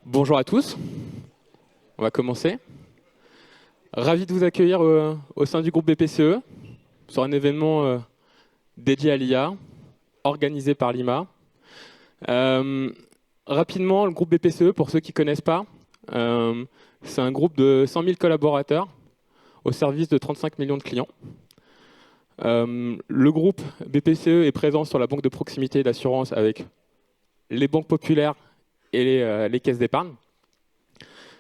Bonjour à tous, on va commencer. Ravi de vous accueillir au sein du groupe BPCE sur un événement dédié à l'IA, organisé par l'IMA. Rapidement, le groupe BPCE, pour ceux qui ne connaissent pas, c'est un groupe de 100 000 collaborateurs au service de 35 millions de clients. Le groupe BPCE est présent sur la banque de proximité d'assurance avec les banques populaires et les caisses d'épargne.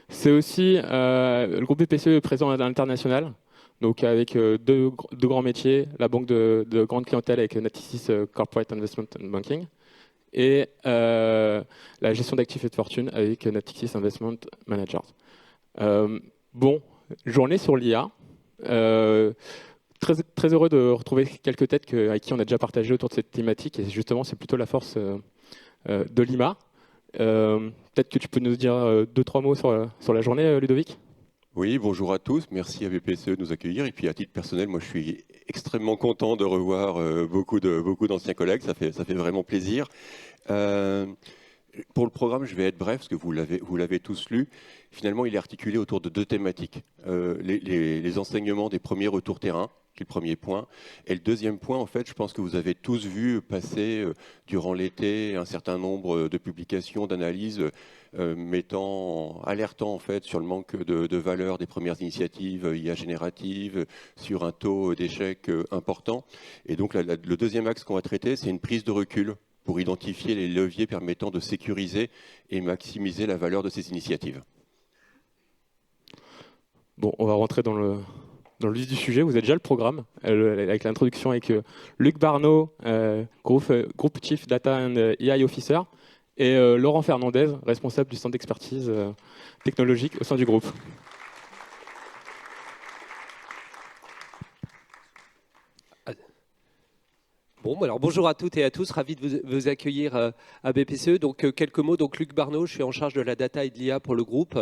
C'est aussi, le groupe BPCE est présent à l'international, donc avec deux grands métiers, la banque de grande clientèle avec Natixis Corporate Investment and Banking et la gestion d'actifs et de fortune avec Natixis Investment Managers. Bon, journée sur l'IA. Très heureux de retrouver quelques têtes avec qui on a déjà partagé autour de cette thématique et justement c'est plutôt la force de l'IMA. Peut-être que tu peux nous dire 2-3 mots sur la journée, Ludovic? Oui, bonjour à tous. Merci à BPCE de nous accueillir. Et puis à titre personnel, moi je suis extrêmement content de revoir beaucoup d'anciens collègues. Ça fait vraiment plaisir. Pour le programme, je vais être bref parce que vous l'avez tous lu. Finalement, il est articulé autour de deux thématiques. Les enseignements des premiers retours terrain, qui est le premier point. Et le deuxième point, en fait, je pense que vous avez tous vu passer durant l'été un certain nombre de publications, d'analyses alertant en fait sur le manque de valeur des premières initiatives IA génératives, sur un taux d'échec important. Et donc le deuxième axe qu'on va traiter, c'est une prise de recul pour identifier les leviers permettant de sécuriser et maximiser la valeur de ces initiatives. Bon, on va rentrer dans le vif du sujet. Vous avez déjà le programme, avec l'introduction avec Luc Barneau, Group Chief Data and AI Officer, et Laurent Fernandez, responsable du centre d'expertise technologique au sein du groupe. Bon, alors bonjour à toutes et à tous, ravi de vous accueillir à BPCE. Donc quelques mots, donc Luc Barneau, je suis en charge de la data et de l'IA pour le groupe.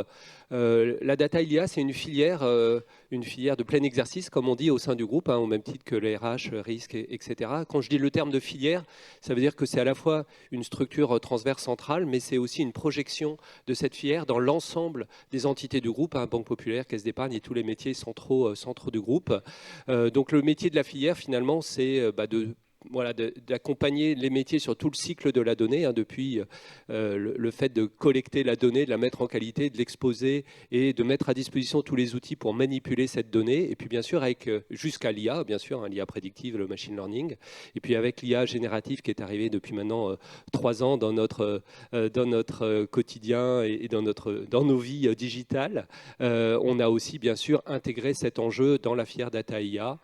La data et l'IA, c'est une filière de plein exercice, comme on dit au sein du groupe, au même titre que les RH, risques, etc. Quand je dis le terme de filière, ça veut dire que c'est à la fois une structure transverse centrale, mais c'est aussi une projection de cette filière dans l'ensemble des entités du groupe, Banque Populaire, Caisse d'épargne et tous les métiers centraux du groupe. Donc le métier de la filière, finalement, c'est d'accompagner les métiers sur tout le cycle de la donnée, depuis le fait de collecter la donnée, de la mettre en qualité, de l'exposer et de mettre à disposition tous les outils pour manipuler cette donnée. Et puis bien sûr, avec jusqu'à l'IA, bien sûr, l'IA prédictive, le machine learning. Et puis avec l'IA générative qui est arrivée depuis maintenant 3 ans dans notre quotidien et dans nos vies digitales, on a aussi bien sûr intégré cet enjeu dans la filière data IA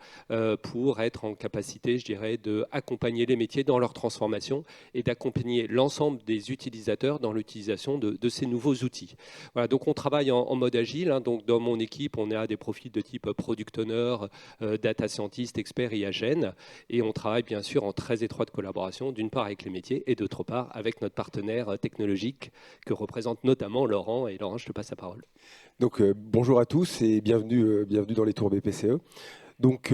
pour être en capacité, je dirais, de accompagner les métiers dans leur transformation et d'accompagner l'ensemble des utilisateurs dans l'utilisation de ces nouveaux outils. Voilà, donc on travaille en mode agile. Donc dans mon équipe, on a des profils de type product owner, data scientist, expert IAGEN, et on travaille bien sûr en très étroite collaboration, d'une part avec les métiers et d'autre part avec notre partenaire technologique que représente notamment Laurent. Et Laurent, je te passe la parole. Donc bonjour à tous et bienvenue dans les tours BPCE. Donc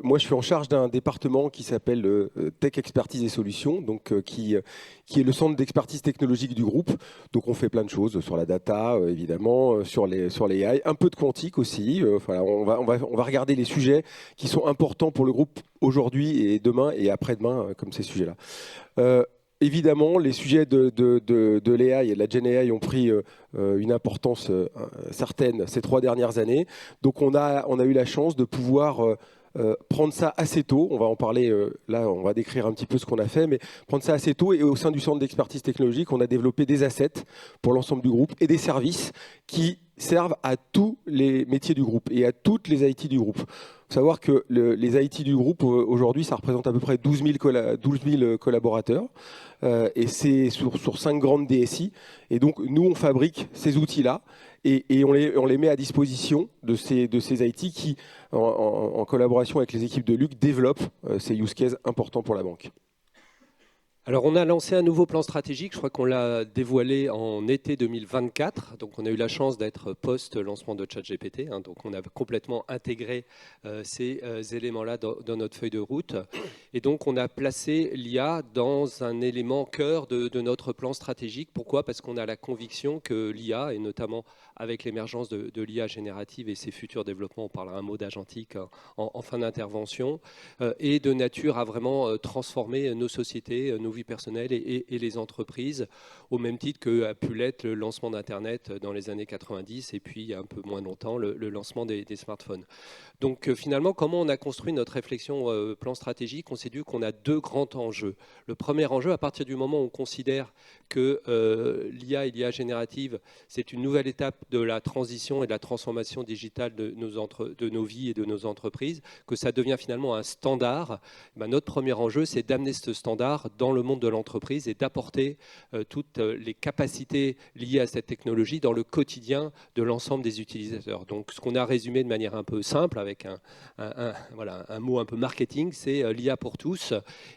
moi je suis en charge d'un département qui s'appelle Tech Expertise et Solutions, qui est le centre d'expertise technologique du groupe. Donc on fait plein de choses sur la data évidemment, sur les AI, un peu de quantique aussi. On va regarder les sujets qui sont importants pour le groupe aujourd'hui et demain et après-demain comme ces sujets-là. Évidemment, les sujets de l'AI et de la Gen AI ont pris une importance certaine ces 3 dernières années. Donc on a eu la chance de pouvoir prendre ça assez tôt. On va en parler, là on va décrire un petit peu ce qu'on a fait, mais prendre ça assez tôt. Et au sein du centre d'expertise technologique, on a développé des assets pour l'ensemble du groupe et des services qui servent à tous les métiers du groupe et à toutes les IT du groupe. Il faut savoir que les IT du groupe, aujourd'hui, ça représente à peu près 12 000 collaborateurs. Et c'est sur 5 grandes DSI. Et donc, nous, on fabrique ces outils-là et on les met à disposition de ces IT qui, en collaboration avec les équipes de Luc, développent ces use cases importants pour la banque. Alors, on a lancé un nouveau plan stratégique, je crois qu'on l'a dévoilé en été 2024. Donc, on a eu la chance d'être post-lancement de ChatGPT. Donc, on a complètement intégré ces éléments-là dans notre feuille de route. Et donc, on a placé l'IA dans un élément cœur de notre plan stratégique. Pourquoi ? Parce qu'on a la conviction que l'IA, et notamment avec l'émergence de l'IA générative et ses futurs développements, on parlera un mot d'agentique en fin d'intervention, est de nature à vraiment transformer nos sociétés, nos vies personnelles et les entreprises, au même titre que a pu l'être le lancement d'Internet dans les années 90 et puis il y a un peu moins longtemps le lancement des smartphones. Donc finalement, comment on a construit notre réflexion plan stratégique ? On s'est dit qu'on a deux grands enjeux. Le premier enjeu, à partir du moment où on considère que l'IA et l'IA générative, c'est une nouvelle étape de la transition et de la transformation digitale de nos vies et de nos entreprises, que ça devient finalement un standard, notre premier enjeu, c'est d'amener ce standard dans le monde de l'entreprise et d'apporter toutes les capacités liées à cette technologie dans le quotidien de l'ensemble des utilisateurs. Donc ce qu'on a résumé de manière un peu simple, avec un mot un peu marketing, c'est l'IA pour tous,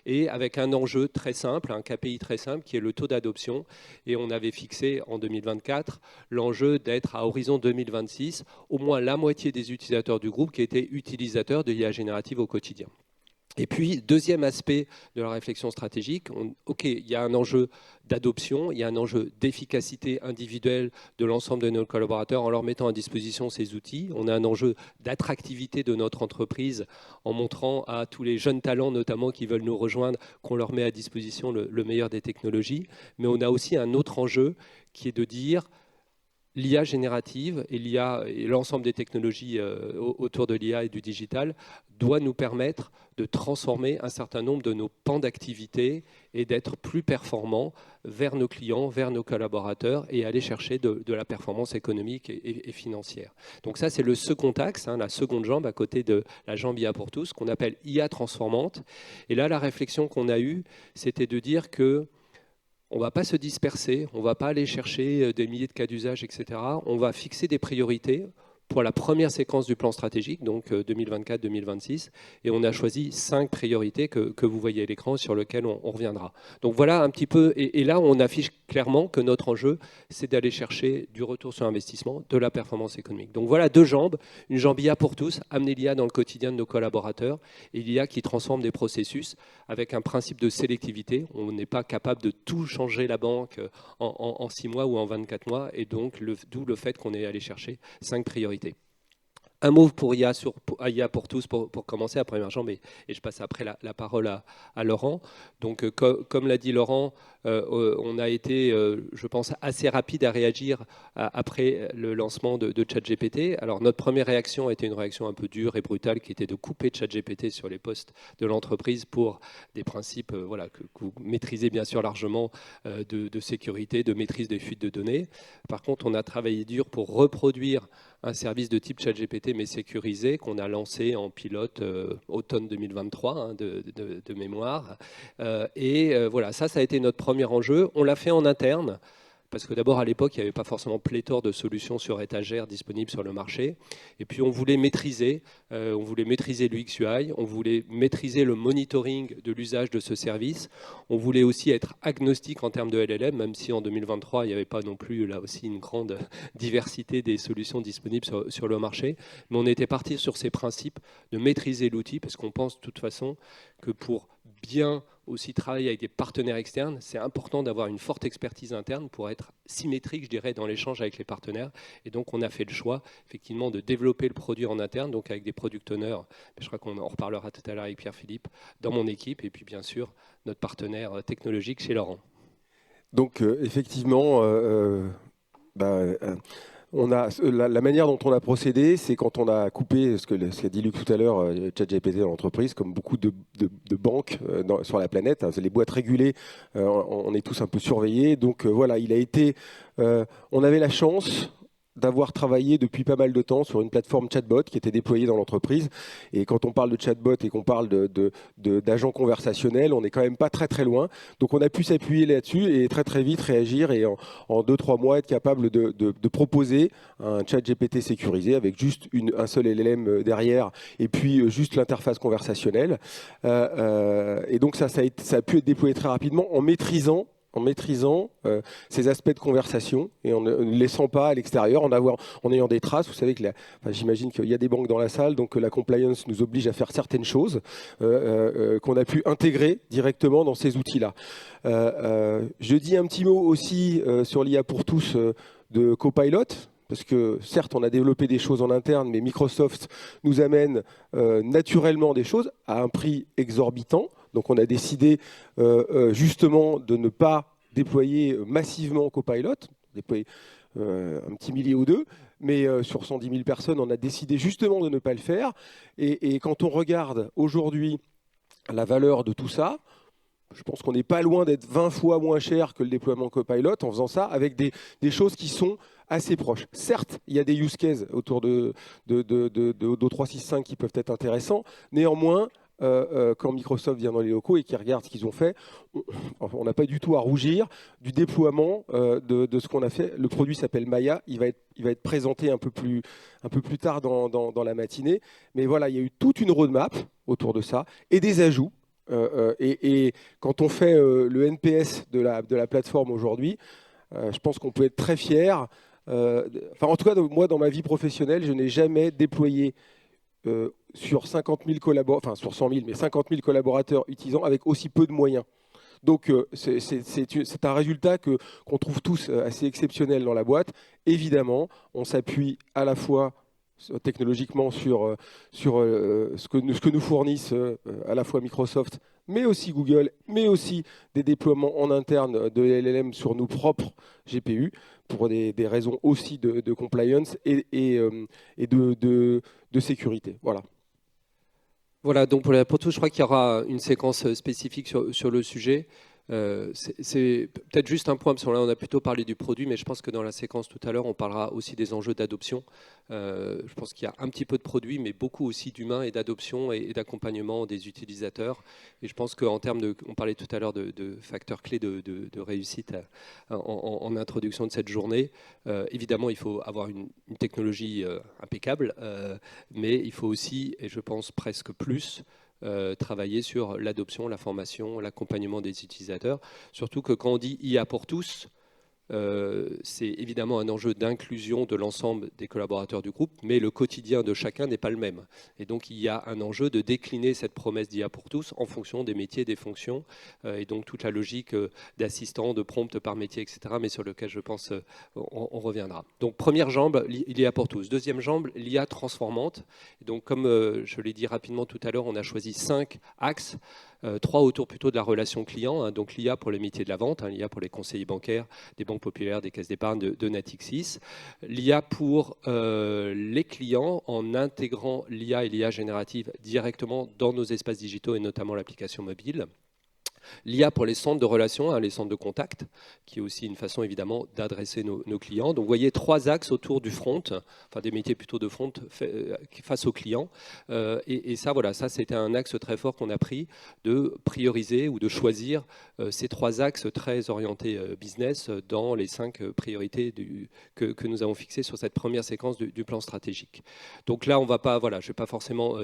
et avec un enjeu très simple, un KPI très simple, qui est le taux d'adoption. Et on avait fixé en 2024 l'enjeu d'être à horizon 2026, au moins la moitié des utilisateurs du groupe qui étaient utilisateurs de l'IA générative au quotidien. Et puis, deuxième aspect de la réflexion stratégique, il y a un enjeu d'adoption, il y a un enjeu d'efficacité individuelle de l'ensemble de nos collaborateurs en leur mettant à disposition ces outils. On a un enjeu d'attractivité de notre entreprise en montrant à tous les jeunes talents, notamment qui veulent nous rejoindre, qu'on leur met à disposition le meilleur des technologies. Mais on a aussi un autre enjeu qui est de dire l'IA générative et l'IA et l'ensemble des technologies autour de l'IA et du digital doit nous permettre de transformer un certain nombre de nos pans d'activité et d'être plus performants vers nos clients, vers nos collaborateurs et aller chercher de la performance économique et financière. Donc ça, c'est le second axe, la seconde jambe à côté de la jambe IA pour tous, qu'on appelle IA transformante. Et là, la réflexion qu'on a eue, c'était de dire que on ne va pas se disperser, on ne va pas aller chercher des milliers de cas d'usage, etc. On va fixer des priorités pour la première séquence du plan stratégique, donc 2024-2026, et on a choisi 5 priorités que vous voyez à l'écran sur lesquelles on reviendra. Donc voilà un petit peu, et là on affiche clairement que notre enjeu, c'est d'aller chercher du retour sur investissement, de la performance économique. Donc voilà deux jambes, une jambe IA pour tous, amener l'IA dans le quotidien de nos collaborateurs, et l'IA qui transforme des processus avec un principe de sélectivité. On n'est pas capable de tout changer la banque en 6 mois ou en 24 mois, et donc d'où le fait qu'on est allé chercher 5 priorités. Un mot pour IA, IA pour tous pour commencer, à première jambe, et je passe après la parole à Laurent. Donc, comme l'a dit Laurent, on a été, je pense, assez rapide à réagir après le lancement de ChatGPT. Alors, notre première réaction a été une réaction un peu dure et brutale, qui était de couper ChatGPT sur les postes de l'entreprise pour des principes que vous maîtrisez bien sûr largement, de sécurité, de maîtrise des fuites de données. Par contre, on a travaillé dur pour reproduire un service de type ChatGPT mais sécurisé qu'on a lancé en pilote automne 2023 de mémoire. Voilà, ça a été notre premier enjeu. On l'a fait en interne. Parce que d'abord, à l'époque, il n'y avait pas forcément pléthore de solutions sur étagère disponibles sur le marché. Et puis, on voulait maîtriser l'UX/UI, on voulait maîtriser le monitoring de l'usage de ce service. On voulait aussi être agnostique en termes de LLM, même si en 2023, il n'y avait pas non plus, là aussi, une grande diversité des solutions disponibles sur le marché. Mais on était parti sur ces principes de maîtriser l'outil, parce qu'on pense de toute façon que pour bien aussi travailler avec des partenaires externes, c'est important d'avoir une forte expertise interne pour être symétrique, je dirais, dans l'échange avec les partenaires. Et donc, on a fait le choix, effectivement, de développer le produit en interne, donc avec des product owners. Je crois qu'on en reparlera tout à l'heure avec Pierre-Philippe, dans mon équipe, et puis bien sûr, notre partenaire technologique chez Laurent. Donc, effectivement, on a, la manière dont on a procédé, c'est quand on a coupé, ce qu'a dit Luc tout à l'heure, ChatGPT dans l'entreprise, comme beaucoup de banques sur la planète, les boîtes régulées, on est tous un peu surveillés. Donc voilà, il a été, on avait la chance d'avoir travaillé depuis pas mal de temps sur une plateforme chatbot qui était déployée dans l'entreprise. Et quand on parle de chatbot et qu'on parle d'agents conversationnels, on n'est quand même pas très très loin. Donc on a pu s'appuyer là-dessus et très très vite réagir et en 2-3 mois être capable de proposer un chat GPT sécurisé avec juste un seul LLM derrière et puis juste l'interface conversationnelle. Et donc ça a pu être déployé très rapidement en maîtrisant ces aspects de conversation et en ne laissant pas à l'extérieur, en ayant des traces. Vous savez que j'imagine qu'il y a des banques dans la salle, donc la compliance nous oblige à faire certaines choses qu'on a pu intégrer directement dans ces outils-là. Je dis un petit mot aussi sur l'IA pour tous de Copilot. Parce que certes, on a développé des choses en interne, mais Microsoft nous amène naturellement des choses à un prix exorbitant. Donc on a décidé justement de ne pas déployer massivement Copilot, déployer un petit millier ou deux, mais sur 110 000 personnes, on a décidé justement de ne pas le faire. Et quand on regarde aujourd'hui la valeur de tout ça, je pense qu'on n'est pas loin d'être 20 fois moins cher que le déploiement Copilot en faisant ça avec des choses qui sont assez proches. Certes, il y a des use cases autour de O365 qui peuvent être intéressants. Néanmoins, quand Microsoft vient dans les locaux et qu'ils regardent ce qu'ils ont fait, on n'a pas du tout à rougir du déploiement de ce qu'on a fait. Le produit s'appelle Maya. Il va être présenté un peu plus tard dans la matinée. Mais voilà, il y a eu toute une roadmap autour de ça et des ajouts. Et quand on fait le NPS de la plateforme aujourd'hui, je pense qu'on peut être très fier. En tout cas, moi, dans ma vie professionnelle, je n'ai jamais déployé sur 50 000 collaborateurs, enfin sur 100 000, mais 50 000 collaborateurs utilisant avec aussi peu de moyens. Donc, c'est un résultat qu'on trouve tous assez exceptionnel dans la boîte. Évidemment, on s'appuie à la fois technologiquement sur ce que nous fournissent à la fois Microsoft, mais aussi Google, mais aussi des déploiements en interne de LLM sur nos propres GPU, pour des raisons aussi de compliance et de sécurité. Voilà. Voilà, donc pour tout, je crois qu'il y aura une séquence spécifique sur le sujet. C'est peut-être juste un point, parce que là on a plutôt parlé du produit, mais je pense que dans la séquence tout à l'heure, on parlera aussi des enjeux d'adoption. Je pense qu'il y a un petit peu de produit, mais beaucoup aussi d'humain et d'adoption et d'accompagnement des utilisateurs. Et je pense qu'en termes on parlait tout à l'heure de facteurs clés de réussite en introduction de cette journée. Évidemment, il faut avoir une technologie impeccable, mais il faut aussi, et je pense presque plus, travailler sur l'adoption, la formation, l'accompagnement des utilisateurs. Surtout que quand on dit IA pour tous, c'est évidemment un enjeu d'inclusion de l'ensemble des collaborateurs du groupe, mais le quotidien de chacun n'est pas le même. Et donc il y a un enjeu de décliner cette promesse d'IA pour tous en fonction des métiers, des fonctions, et donc toute la logique d'assistant, de prompt par métier, etc., mais sur lequel je pense on reviendra. Donc première jambe, l'IA pour tous. Deuxième jambe, l'IA transformante. Et donc comme je l'ai dit rapidement tout à l'heure, on a choisi 5 axes. 3 autour plutôt de la relation client, hein, donc l'IA pour les métiers de la vente, hein, l'IA pour les conseillers bancaires, des banques populaires, des caisses d'épargne, de Natixis, l'IA pour les clients en intégrant l'IA et l'IA générative directement dans nos espaces digitaux et notamment l'application mobile. L'IA pour les centres de relations, hein, les centres de contact, qui est aussi une façon évidemment d'adresser nos clients. Donc vous voyez 3 axes autour du front, enfin des métiers plutôt de front face aux clients. Et ça, voilà, ça c'était un axe très fort qu'on a pris de prioriser ou de choisir ces 3 axes très orientés business dans les 5 priorités que nous avons fixées sur cette première séquence du plan stratégique. Donc là, on va pas, voilà, je ne vais pas forcément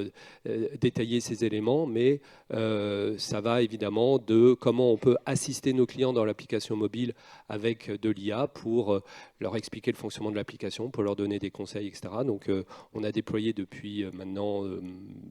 détailler ces éléments, mais ça va évidemment de comment on peut assister nos clients dans l'application mobile avec de l'IA pour leur expliquer le fonctionnement de l'application, pour leur donner des conseils, etc. Donc on a déployé depuis maintenant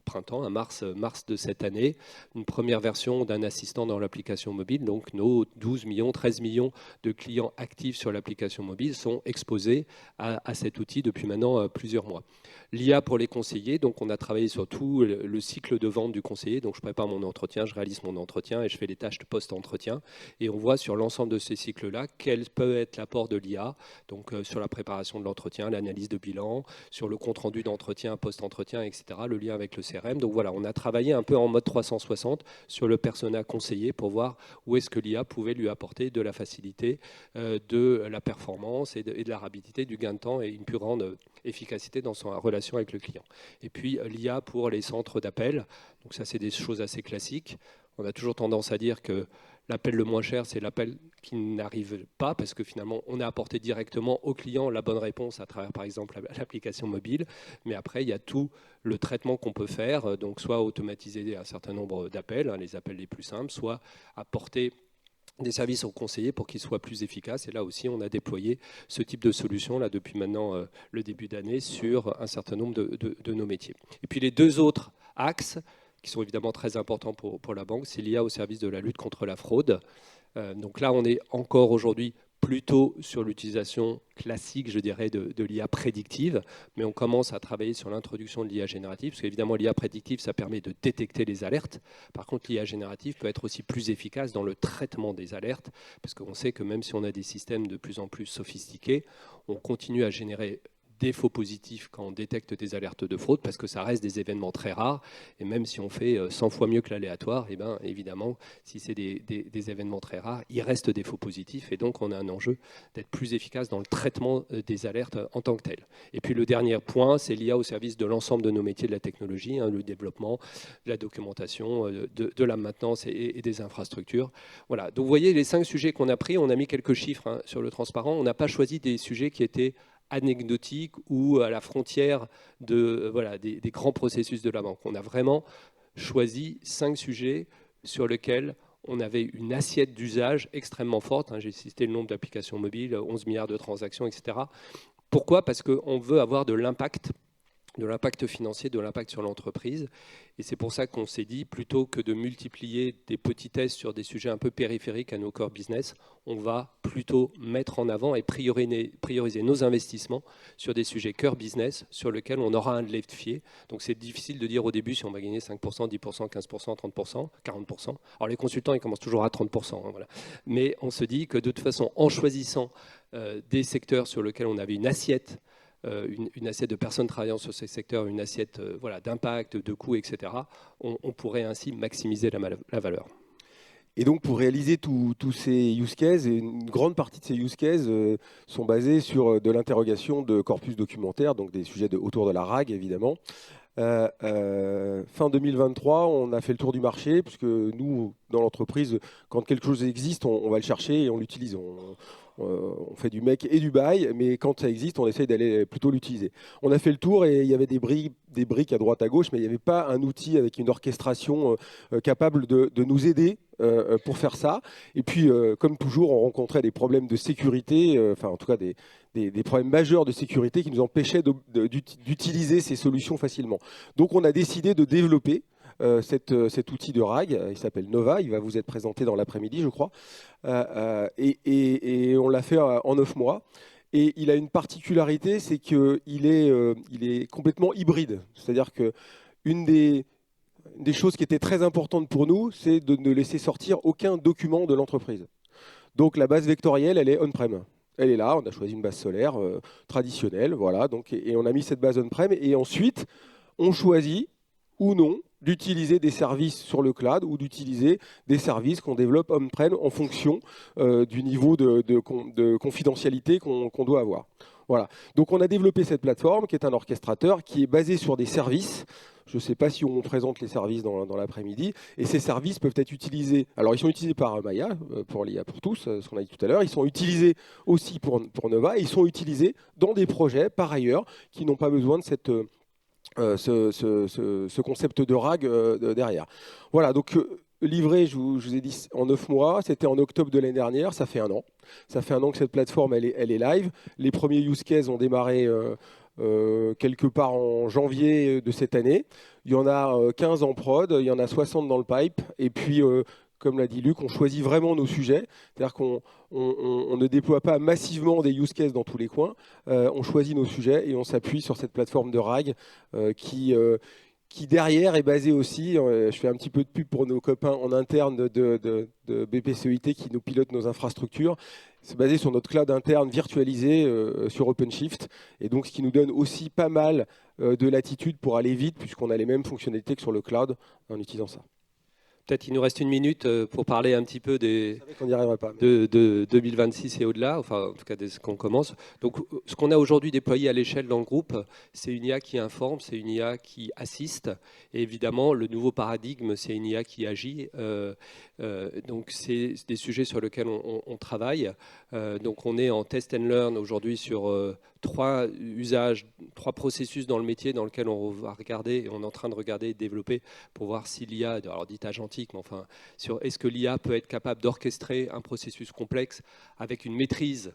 printemps, à mars de cette année, une première version d'un assistant dans l'application mobile. Donc nos 12 millions, 13 millions de clients actifs sur l'application mobile sont exposés à cet outil depuis maintenant plusieurs mois. L'IA pour les conseillers, donc on a travaillé sur tout le cycle de vente du conseiller. Donc je prépare mon entretien, je réalise mon entretien et je fais fait les tâches post-entretien. Et on voit sur l'ensemble de ces cycles-là quel peut être l'apport de l'IA, donc sur la préparation de l'entretien, l'analyse de bilan, sur le compte-rendu d'entretien, post-entretien, etc., le lien avec le CRM. Donc voilà, on a travaillé un peu en mode 360 sur le persona conseiller pour voir où est-ce que l'IA pouvait lui apporter de la facilité, de la performance et de la rapidité, du gain de temps et une plus grande efficacité dans sa relation avec le client. Et puis l'IA pour les centres d'appel, donc ça c'est des choses assez classiques. On a toujours tendance à dire que l'appel le moins cher, c'est l'appel qui n'arrive pas, parce que finalement, on a apporté directement au client la bonne réponse à travers, par exemple, l'application mobile. Mais après, il y a tout le traitement qu'on peut faire, donc soit automatiser un certain nombre d'appels, les appels les plus simples, soit apporter des services aux conseillers pour qu'ils soient plus efficaces. Et là aussi, on a déployé ce type de solution là, depuis maintenant le début d'année sur un certain nombre de nos métiers. Et puis les deux autres axes, qui sont évidemment très importants pour la banque, c'est l'IA au service de la lutte contre la fraude. Donc là, on est encore aujourd'hui plutôt sur l'utilisation classique, je dirais, de l'IA prédictive, mais on commence à travailler sur l'introduction de l'IA générative, parce qu'évidemment, l'IA prédictive, ça permet de détecter les alertes. Par contre, l'IA générative peut être aussi plus efficace dans le traitement des alertes, parce qu'on sait que même si on a des systèmes de plus en plus sophistiqués, on continue à générer des faux positifs quand on détecte des alertes de fraude, parce que ça reste des événements très rares, et même si on fait 100 fois mieux que l'aléatoire, et bien, évidemment, si c'est des événements très rares, il reste des faux positifs, et donc on a un enjeu d'être plus efficace dans le traitement des alertes en tant que tel. Et puis le dernier point, c'est l'IA au service de l'ensemble de nos métiers de la technologie, le développement, la documentation, de la maintenance et des infrastructures. Voilà. Donc vous voyez les 5 sujets qu'on a pris, on a mis quelques chiffres sur le transparent, on n'a pas choisi des sujets qui étaient anecdotique ou à la frontière des grands processus de la banque. On a vraiment choisi 5 sujets sur lesquels on avait une assiette d'usage extrêmement forte. J'ai cité le nombre d'applications mobiles, 11 milliards de transactions, etc. Pourquoi ? Parce qu'on veut avoir de l'impact financier, de l'impact sur l'entreprise. Et c'est pour ça qu'on s'est dit, plutôt que de multiplier des petits tests sur des sujets un peu périphériques à nos core business, on va plutôt mettre en avant et prioriser nos investissements sur des sujets cœur business sur lesquels on aura un levier. Donc c'est difficile de dire au début si on va gagner 5%, 10%, 15%, 30%, 40%. Alors les consultants, ils commencent toujours à 30%. Voilà. Mais on se dit que de toute façon, en choisissant des secteurs sur lesquels on avait une assiette de personnes travaillant sur ces secteurs, une assiette d'impact, de coûts, etc., on pourrait ainsi maximiser la valeur. Et donc pour réaliser tous ces use cases, une grande partie de ces use cases sont basés sur de l'interrogation de corpus documentaire, donc des sujets autour de la RAG évidemment. Fin 2023, on a fait le tour du marché, puisque nous, dans l'entreprise, quand quelque chose existe, on va le chercher et on l'utilise. On fait du make et du buy, mais quand ça existe, on essaye d'aller plutôt l'utiliser. On a fait le tour et il y avait des briques à droite à gauche, mais il n'y avait pas un outil avec une orchestration capable de nous aider pour faire ça. Et puis, comme toujours, on rencontrait des problèmes de sécurité, en tout cas des problèmes majeurs de sécurité qui nous empêchaient d'utiliser ces solutions facilement. Donc, on a décidé de développer cet outil de RAG, il s'appelle Nova, il va vous être présenté dans l'après-midi, je crois, et on l'a fait en 9 mois. Et il a une particularité, c'est qu'il est complètement hybride. C'est-à-dire qu'une des choses qui était très importante pour nous, c'est de ne laisser sortir aucun document de l'entreprise. Donc la base vectorielle, elle est on-prem. Elle est là, on a choisi une base solaire traditionnelle, voilà, et on a mis cette base on-prem, et ensuite, on choisit ou non d'utiliser des services sur le cloud ou d'utiliser des services qu'on développe on-prem en fonction du niveau de confidentialité qu'on doit avoir. Voilà. Donc on a développé cette plateforme qui est un orchestrateur qui est basé sur des services. Je ne sais pas si on présente les services dans l'après-midi. Et ces services peuvent être utilisés. Alors ils sont utilisés par Maya, pour l'IA pour tous, ce qu'on a dit tout à l'heure. Ils sont utilisés aussi pour Nova et ils sont utilisés dans des projets par ailleurs qui n'ont pas besoin de ce concept de RAG derrière. Voilà, donc livré, je vous ai dit, en 9 mois, c'était en octobre de l'année dernière, ça fait 1 an. Ça fait 1 an que cette plateforme, elle est live. Les premiers use cases ont démarré quelque part en janvier de cette année. Il y en a 15 en prod, il y en a 60 dans le pipe, et puis comme l'a dit Luc, on choisit vraiment nos sujets, c'est-à-dire qu'on ne déploie pas massivement des use cases dans tous les coins, on choisit nos sujets et on s'appuie sur cette plateforme de RAG qui qui derrière est basé aussi, je fais un petit peu de pub pour nos copains en interne de BPCEIT qui nous pilotent nos infrastructures. C'est basé sur notre cloud interne virtualisé sur OpenShift, et donc ce qui nous donne aussi pas mal de latitude pour aller vite, puisqu'on a les mêmes fonctionnalités que sur le cloud en utilisant ça. Peut-être il nous reste une minute pour parler un petit peu On n'y arrivera pas. de 2026 et au-delà, enfin en tout cas dès qu'on commence. Donc ce qu'on a aujourd'hui déployé à l'échelle dans le groupe, c'est une IA qui informe, c'est une IA qui assiste, et évidemment le nouveau paradigme, c'est une IA qui agit. Donc c'est des sujets sur lesquels on travaille. Donc on est en test and learn aujourd'hui sur 3 usages, 3 processus dans le métier dans lesquels on va regarder, et on est en train de regarder et de développer pour voir si l'IA, alors dit agentique, mais enfin, est-ce que l'IA peut être capable d'orchestrer un processus complexe avec une maîtrise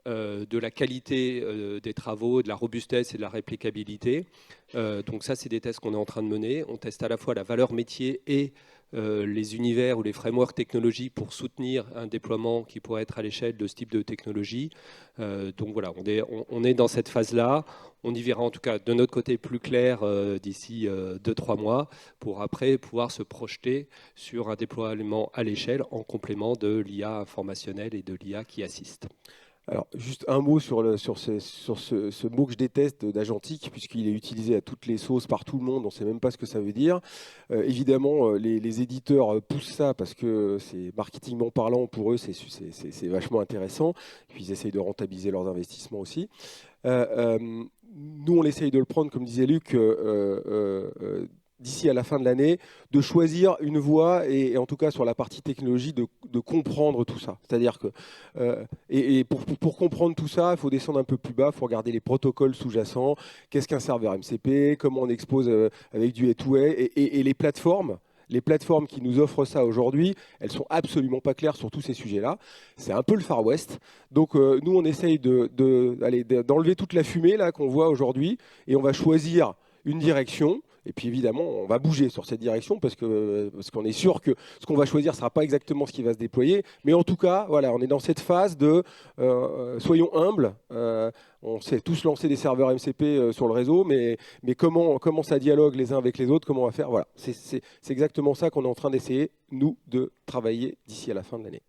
de la qualité des travaux, de la robustesse et de la réplicabilité. Donc ça, c'est des tests qu'on est en train de mener. On teste à la fois la valeur métier et les univers ou les frameworks technologiques pour soutenir un déploiement qui pourrait être à l'échelle de ce type de technologie. Donc voilà, on est dans cette phase-là. On y verra en tout cas de notre côté plus clair d'ici 2-3 mois pour après pouvoir se projeter sur un déploiement à l'échelle en complément de l'IA informationnelle et de l'IA qui assiste. Alors, juste un mot sur ce mot que je déteste d'agentique, puisqu'il est utilisé à toutes les sauces par tout le monde, on ne sait même pas ce que ça veut dire. Évidemment, les éditeurs poussent ça parce que c'est marketingment parlant pour eux, c'est vachement intéressant. Puis ils essayent de rentabiliser leurs investissements aussi. Nous, on essaye de le prendre, comme disait Luc, d'ici à la fin de l'année, de choisir une voie et en tout cas sur la partie technologie, de comprendre tout ça. C'est-à-dire que pour comprendre tout ça, il faut descendre un peu plus bas, il faut regarder les protocoles sous-jacents, qu'est-ce qu'un serveur MCP, comment on expose avec du A2A, et les plateformes. Les plateformes qui nous offrent ça aujourd'hui, elles sont absolument pas claires sur tous ces sujets-là. C'est un peu le Far West. Donc nous, on essaye d'enlever toute la fumée là qu'on voit aujourd'hui, et on va choisir une direction. Et puis évidemment, on va bouger sur cette direction parce qu'on est sûr que ce qu'on va choisir ne sera pas exactement ce qui va se déployer. Mais en tout cas, voilà, on est dans cette phase de soyons humbles. On sait tous lancer des serveurs MCP sur le réseau, mais comment ça dialogue les uns avec les autres, comment on va faire. Voilà, c'est exactement ça qu'on est en train d'essayer, nous, de travailler d'ici à la fin de l'année.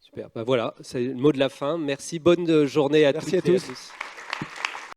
Super, ben voilà, c'est le mot de la fin. Merci, bonne journée à toutes et à tous.